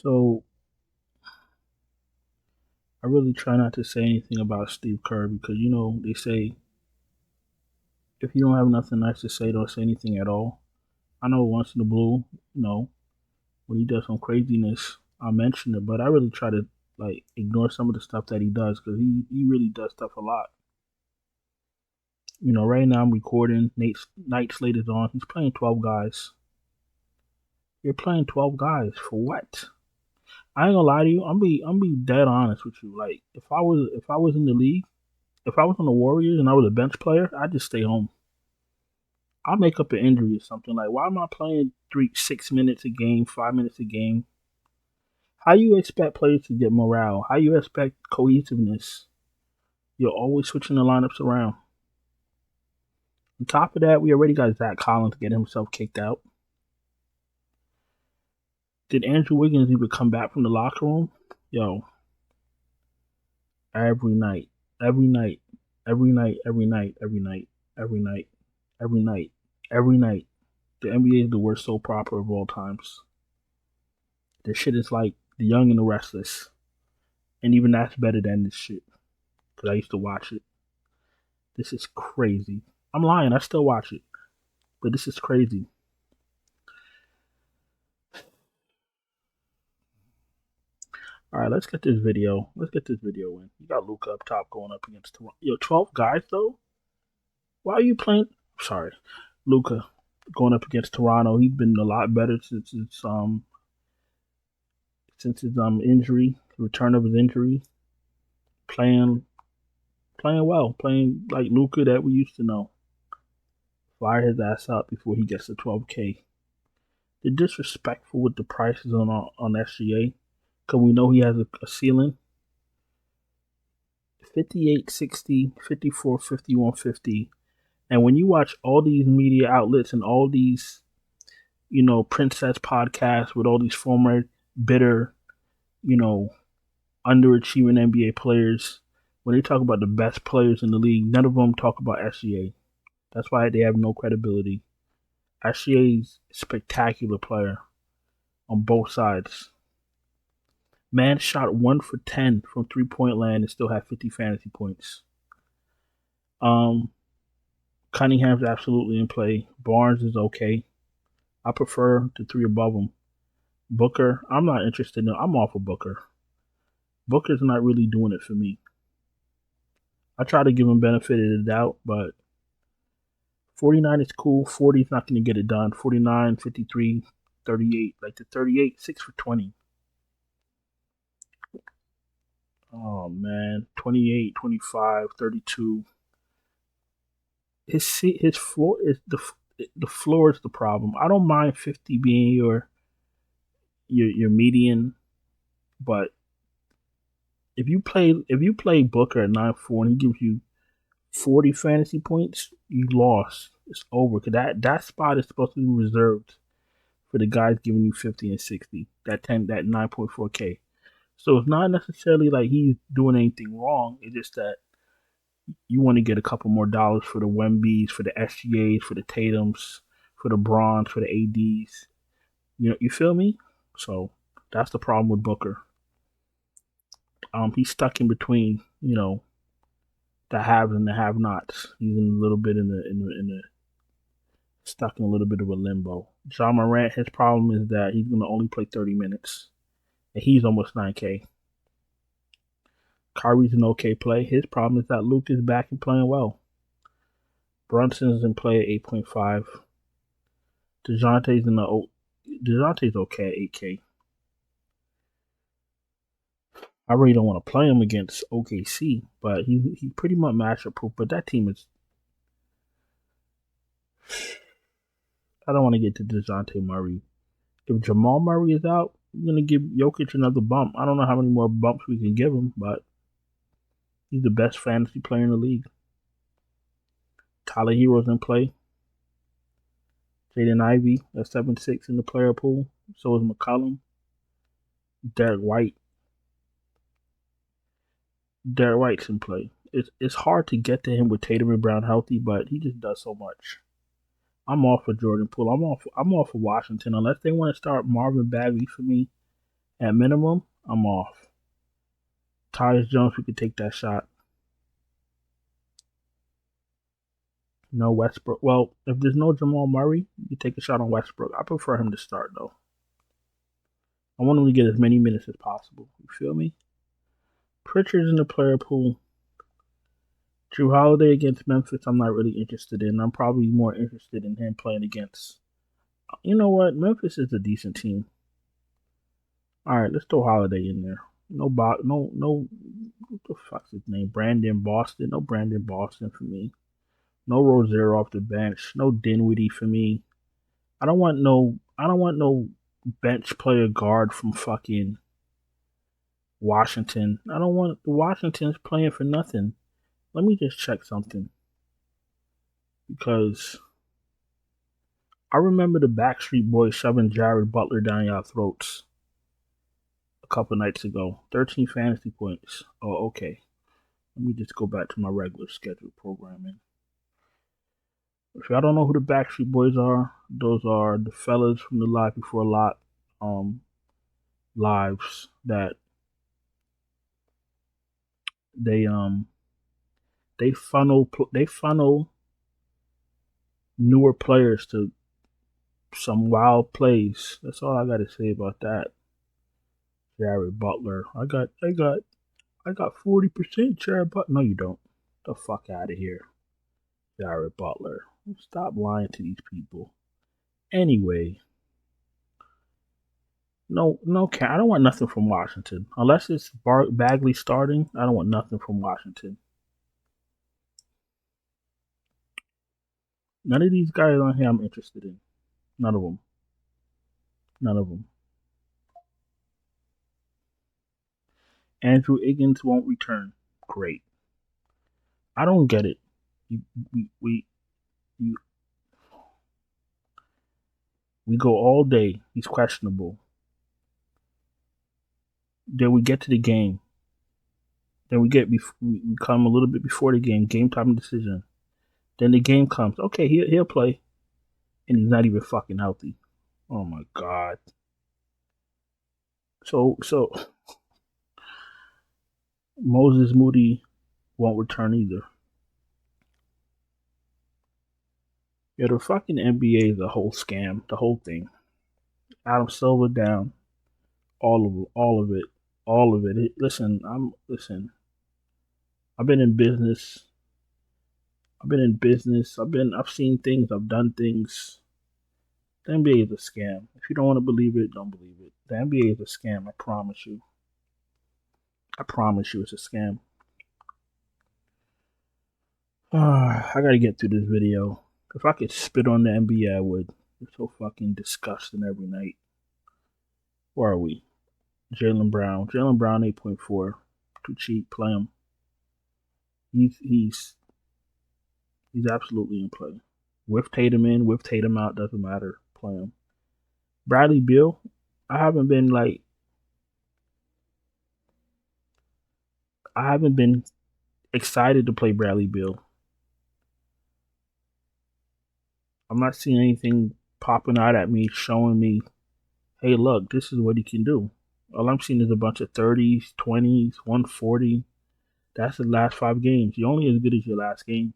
So I really try not to say anything about Steve Kerr because they say if you don't have nothing nice to say, don't say anything at all. I know once in the blue, you know, when he does some craziness, I'll mention it, but I really try to like ignore some of the stuff that he does because he really does stuff a lot. Right now I'm recording. Nate's night slate is on. He's playing 12 guys. You're playing 12 guys for what? I ain't gonna lie to you. I'm be dead honest with you. Like if I was in the league, if I was on the Warriors and I was a bench player, I'd just stay home. I'll make up an injury or something. Like why am I playing 6 minutes a game, 5 minutes a game? How you expect players to get morale? How you expect cohesiveness? You're always switching the lineups around. On top of that, we already got Zach Collins get himself kicked out. Did Andrew Wiggins even come back from the locker room? Yo, every night, every night, every night, every night, every night, every night, every night, every night. The NBA is the worst soap opera of all times. This shit is like The Young and the Restless. And even that's better than this shit. Because I used to watch it. This is crazy. I'm lying. I still watch it. But this is crazy. All right, let's get this video. Let's get this video in. You got Luca up top going up against Toronto. Yo, 12 guys, though? Why are you playing? Sorry. Luca going up against Toronto. He's been a lot better since his injury, return of his injury. Playing well, playing like Luca that we used to know. Fire his ass up before he gets to 12K. They're disrespectful with the prices on SGA because we know he has a ceiling. 58, 60, 54, 51, 50. And when you watch all these media outlets and all these, princess podcasts with all these former bitter, you know, underachieving NBA players, when they talk about the best players in the league, none of them talk about SGA. That's why they have no credibility. SGA's a spectacular player on both sides. Man shot 1 for 10 from 3-point land and still had 50 fantasy points. Cunningham's absolutely in play. Barnes is okay. I prefer the three above him. Booker, I'm not interested in. I'm off of Booker. Booker's not really doing it for me. I try to give him benefit of the doubt, but 49 is cool. 40 is not going to get it done. 49, 53, 38. Like the 38, 6 for 20. Oh, man. 28, 25, 32. His floor is the floor is the problem. I don't mind 50 being your median, but if you play Booker at 9-4 and he gives you 40 fantasy points, you lost. It's over. Cause that spot is supposed to be reserved for the guys giving you 50 and 60. That 9.4K. So it's not necessarily like he's doing anything wrong. It's just that you want to get a couple more dollars for the Wembys, for the SGAs, for the Tatums, for the Bronze, for the ADs. You feel me? So that's the problem with Booker. He's stuck in between, the haves and the have-nots. He's in a little bit in the stuck in a little bit of a limbo. John Morant, his problem is that he's going to only play 30 minutes, and he's almost 9K. Kyrie's an okay play. His problem is that Luke is back and playing well. Brunson's in play at 8.5. DeJounte's okay at 8K. I really don't want to play him against OKC, but he pretty much matchup proof. But that team is. I don't want to get to DeJounte Murray. If Jamal Murray is out, we're gonna give Jokic another bump. I don't know how many more bumps we can give him, but he's the best fantasy player in the league. Tyler Hero's in play. Jaden Ivey at 7-6 in the player pool. So is McCollum. Derek White's in play. It's hard to get to him with Tatum and Brown healthy, but he just does so much. I'm off for Jordan Poole. I'm off for Washington unless they want to start Marvin Bagley for me At minimum, I'm off. Tyus Jones, we could take that shot. No Westbrook. Well, if there's no Jamal Murray, you take a shot on Westbrook. I prefer him to start, though. I want him to get as many minutes as possible. You feel me? Pritchard's in the player pool. Drew Holiday against Memphis, I'm not really interested in. I'm probably more interested in him playing against. You know what? Memphis is a decent team. All right, let's throw Holiday in there. No. What the fuck's his name? Brandon Boston. No Brandon Boston for me. No Rozier off the bench. No Dinwiddie for me. I don't want no bench player guard from fucking Washington. I don't want the Washington's playing for nothing. Let me just check something. Because I remember the Backstreet Boys shoving Jared Butler down y'all throats a couple nights ago. 13 fantasy points. Oh, okay. Let me just go back to my regular schedule programming. If y'all don't know who the Backstreet Boys are, those are the fellas from the Live Before Lot lives that they funnel newer players to some wild plays. That's all I got to say about that. Jared Butler. I got 40% Jared Butler. No, you don't. The fuck out of here, Jared Butler. Stop lying to these people. Anyway, no, I don't want nothing from Washington unless it's Bagley starting. I don't want nothing from Washington. None of these guys on here I'm interested in. None of them. None of them. Andrew Higgins won't return. Great. I don't get it. We go all day. He's questionable. Then we get to the game. Then we come a little bit before the game. Game time decision. Then the game comes. Okay, he'll play, and he's not even fucking healthy. Oh my god. So Moses Moody won't return either. Yeah, the fucking NBA is a whole scam. The whole thing. Adam Silver down. All of it. Listen. I've been in business. I've seen things. I've done things. The NBA is a scam. If you don't want to believe it, don't believe it. The NBA is a scam. I promise you. It's a scam. I gotta get through this video. If I could spit on the NBA, I would. It's so fucking disgusting every night. Where are we? Jaylen Brown. 8.4. Too cheap. Play him. He's absolutely in play. With Tatum in, with Tatum out, doesn't matter. Play him. Bradley Beal. I haven't been excited to play Bradley Beal. I'm not seeing anything popping out at me showing me, hey, look, this is what he can do. All I'm seeing is a bunch of 30s, 20s, 140. That's the last 5 games. You're only as good as your last game.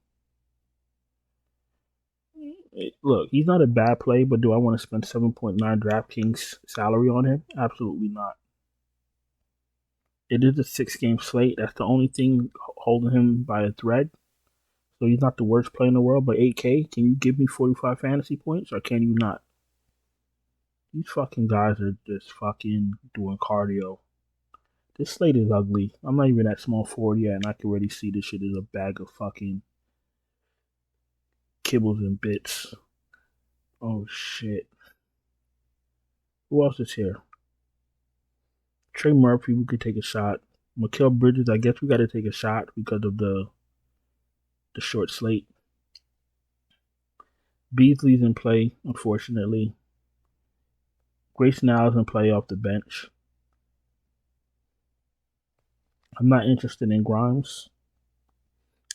Look, he's not a bad play, but do I want to spend 7.9 DraftKings salary on him? Absolutely not. It is a 6-game slate. That's the only thing holding him by a thread. So he's not the worst player in the world, but 8K, can you give me 45 fantasy points or can you not? These fucking guys are just fucking doing cardio. This slate is ugly. I'm not even at small forward yet, and I can already see this shit is a bag of fucking kibbles and bits. Oh shit. Who else is here? Trey Murphy, we could take a shot. Mikal Bridges, I guess we got to take a shot because of the short slate. Beasley's in play, unfortunately. Grayson Allen's in play off the bench. I'm not interested in Grimes.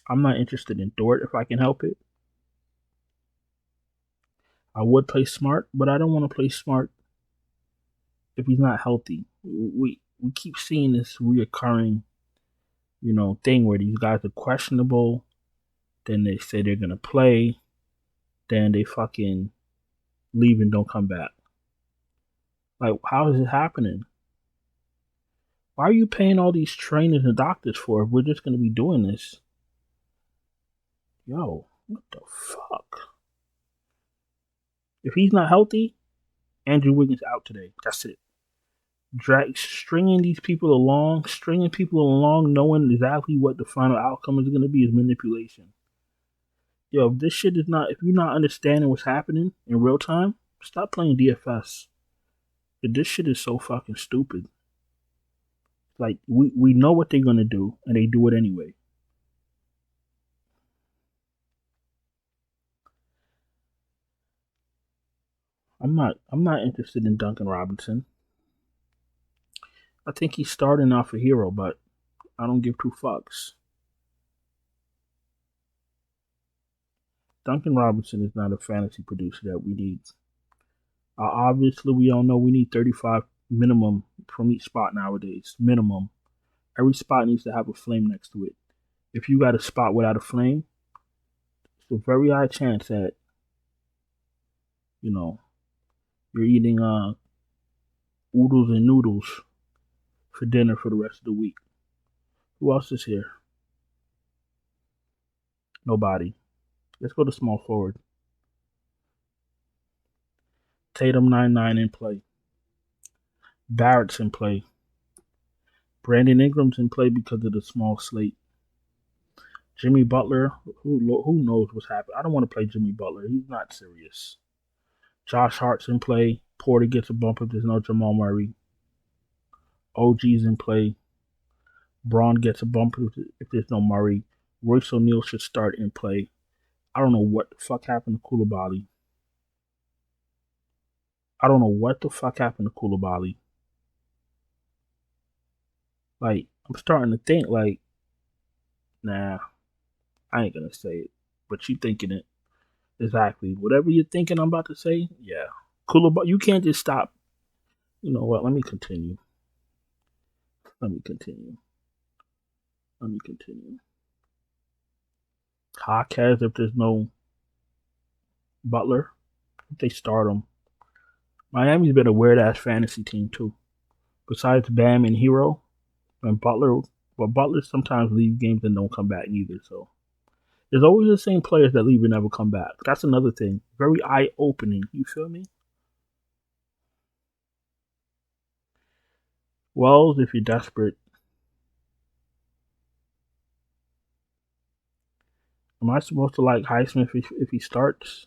I'm not interested in Dort if I can help it. I would play Smart, but I don't want to play Smart if he's not healthy. we keep seeing this reoccurring, thing where these guys are questionable. Then they say they're gonna play. Then they fucking leave and don't come back. Like, how is it happening? Why are you paying all these trainers and doctors for if we're just gonna be doing this? Yo, what the fuck? If he's not healthy, Andrew Wiggins out today. That's it. Stringing people along, knowing exactly what the final outcome is going to be is manipulation. Yo, if this shit is not, if you're not understanding what's happening in real time, stop playing DFS. This shit is so fucking stupid. Like, we know what they're going to do, and they do it anyway. I'm not interested in Duncan Robinson. I think he's starting off a hero, but I don't give two fucks. Duncan Robinson is not a fantasy producer that we need. Obviously, we all know we need 35 minimum from each spot nowadays. Minimum. Every spot needs to have a flame next to it. If you got a spot without a flame, it's a very high chance that, you're eating oodles and noodles for dinner for the rest of the week. Who else is here? Nobody. Let's go to small forward. Tatum 9-9 in play. Barrett's in play. Brandon Ingram's in play because of the small slate. Jimmy Butler, who knows what's happening? I don't want to play Jimmy Butler. He's not serious. Josh Hart's in play. Porter gets a bump if there's no Jamal Murray. OG's in play. Braun gets a bump if there's no Murray. Royce O'Neal should start in play. I don't know what the fuck happened to Koulibaly. Like, I'm starting to think, like, nah, I ain't gonna say it. But you thinking it. Exactly. Whatever you're thinking I'm about to say, yeah. Koulibaly, you can't just stop. You know what? Let me continue. Hawkes, if there's no Butler, if they start him. Miami's been a weird-ass fantasy team, too. Besides Bam and Hero and Butler, but Butler sometimes leave games and don't come back either, so. There's always the same players that leave and never come back. That's another thing. Very eye-opening. You feel me? Wells, if you're desperate. Am I supposed to like Highsmith if he starts?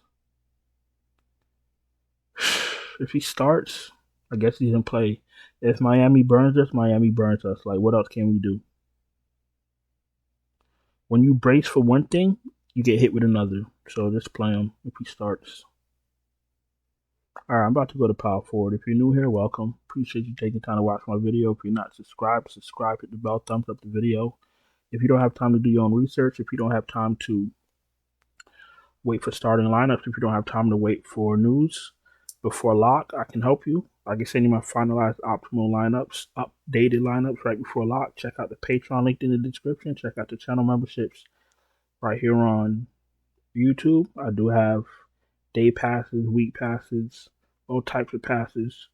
If he starts, I guess he's in play. If Miami burns us, Miami burns us. Like, what else can we do? When you brace for one thing, you get hit with another. So just play him if he starts. Alright, I'm about to go to power forward. If you're new here, welcome. Appreciate you taking time to watch my video. If you're not subscribed, subscribe, hit the bell, thumbs up the video. If you don't have time to do your own research, if you don't have time to wait for starting lineups, if you don't have time to wait for news before lock, I can help you. I can send you my finalized optimal lineups, updated lineups right before lock. Check out the Patreon linked in the description. Check out the channel memberships right here on YouTube. I do have day passes, week passes, all types of passes.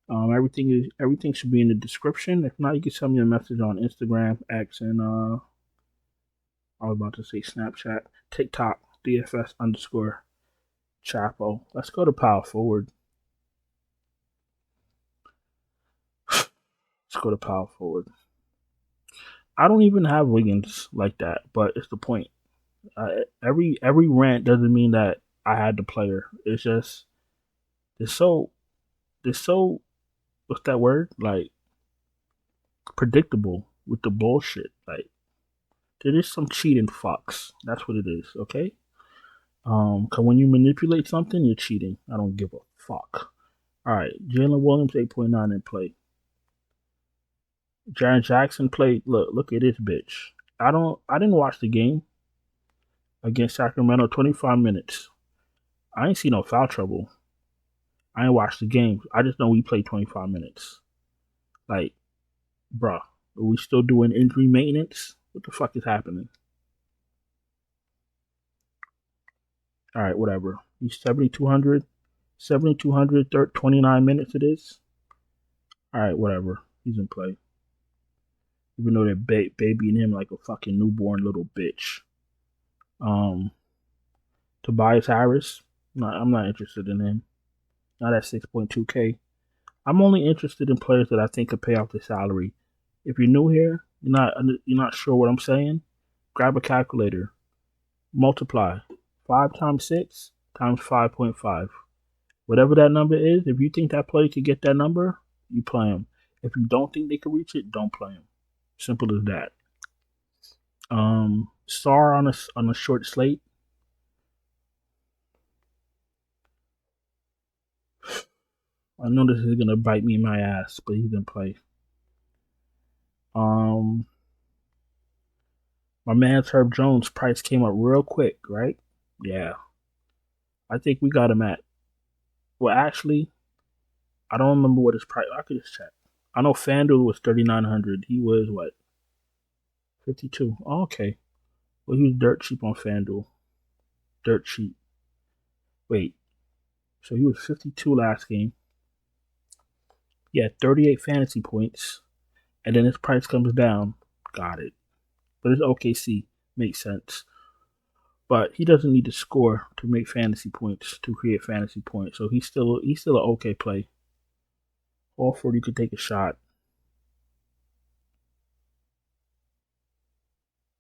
Everything should be in the description. If not, you can send me a message on Instagram, X, and I was about to say Snapchat, TikTok, DFS_Chapo. Let's go to power forward. I don't even have Wiggins like that, but it's the point. Every rant doesn't mean that I had the player. It's just it's so what's that word? Like, predictable with the bullshit. Like, there is some cheating fucks. That's what it is, okay? Cause when you manipulate something, you're cheating. I don't give a fuck. Alright, Jalen Williams 8.9 in play. Jaren Jackson played. Look at this bitch. I didn't watch the game against Sacramento. 25 minutes. I ain't see no foul trouble. I ain't watched the game. I just know we played 25 minutes. Like, bruh, are we still doing injury maintenance? What the fuck is happening? All right, whatever. He's 7,200. 7,200, 29 minutes it is. All right, whatever. He's in play. Even though they're babying him like a fucking newborn little bitch. Tobias Harris. I'm not interested in him. Not at 6.2K. I'm only interested in players that I think could pay off the salary. If you're new here, you're not sure what I'm saying, grab a calculator. Multiply 5 times 6 times 5.5. Whatever that number is, if you think that player could get that number, you play him. If you don't think they can reach it, don't play him. Simple as that. Star on a short slate. I know this is gonna bite me in my ass, but he's in play. My man's Herb Jones price came up real quick, right? Yeah. I think we got him at. Well, actually, I don't remember what his price. I could just check. I know FanDuel was 3,900. He was what? 52. Oh, okay. Well, he was dirt cheap on FanDuel. Dirt cheap. Wait. So he was 52 last game. He had 38 fantasy points, and then his price comes down. Got it. But it's OKC. Makes sense. But he doesn't need to score to make fantasy points, to create fantasy points. So he's still an okay play. All 40 could take a shot.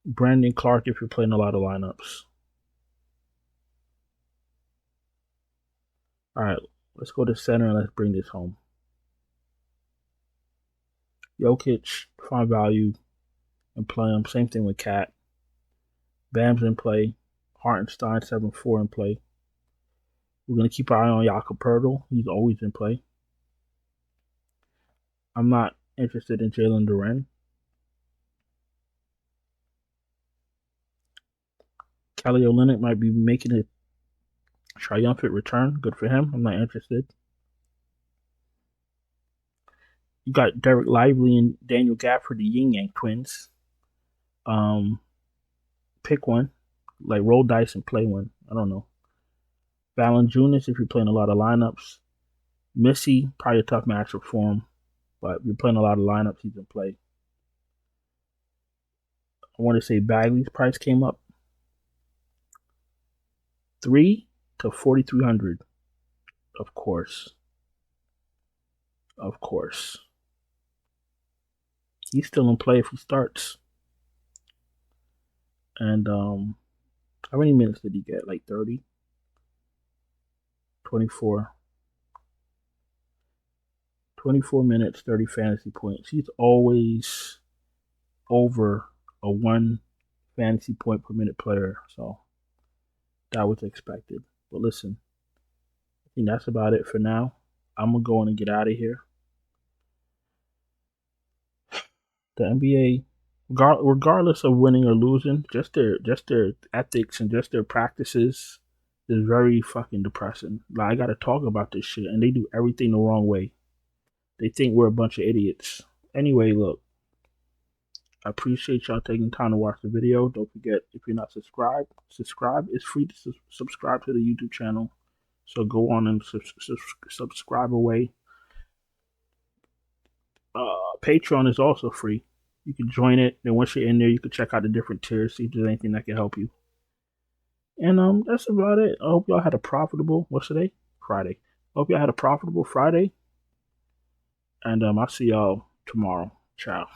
Brandon Clark if you're playing a lot of lineups. All right, let's go to center and let's bring this home. Jokic, find value and play him. Same thing with Cat. Bam's in play. Hartenstein 7-4 in play. We're going to keep our eye on Jakob Poeltl. He's always in play. I'm not interested in Jalen Duren. Kelly Olynyk might be making a triumphant return. Good for him. I'm not interested. You got Derek Lively and Daniel Gafford, the Yin Yang twins. Pick one. Like roll dice and play one. I don't know. Valanciunas if you're playing a lot of lineups. Missy, probably a tough matchup for him. But if you're playing a lot of lineups, he's in play. I want to say Bagley's price came up. 3 to 4,300. Of course. Of course. He's still in play if he starts. And how many minutes did he get? Like 30? 24. 24 minutes, 30 fantasy points. He's always over a 1 fantasy point per minute player. So that was expected. But listen, I think that's about it for now. I'm going to go on and get out of here. The NBA, regardless of winning or losing, just their ethics and just their practices is very fucking depressing. Like, I got to talk about this shit, and they do everything the wrong way. They think we're a bunch of idiots. Anyway, look, I appreciate y'all taking time to watch the video. Don't forget, if you're not subscribed. It's free to subscribe to the YouTube channel. So go on and subscribe away. Patreon is also free. You can join it. Then once you're in there, you can check out the different tiers, see if there's anything that can help you. And that's about it. I hope y'all had a profitable, what's today? Friday. I hope y'all had a profitable Friday. And I'll see y'all tomorrow. Ciao.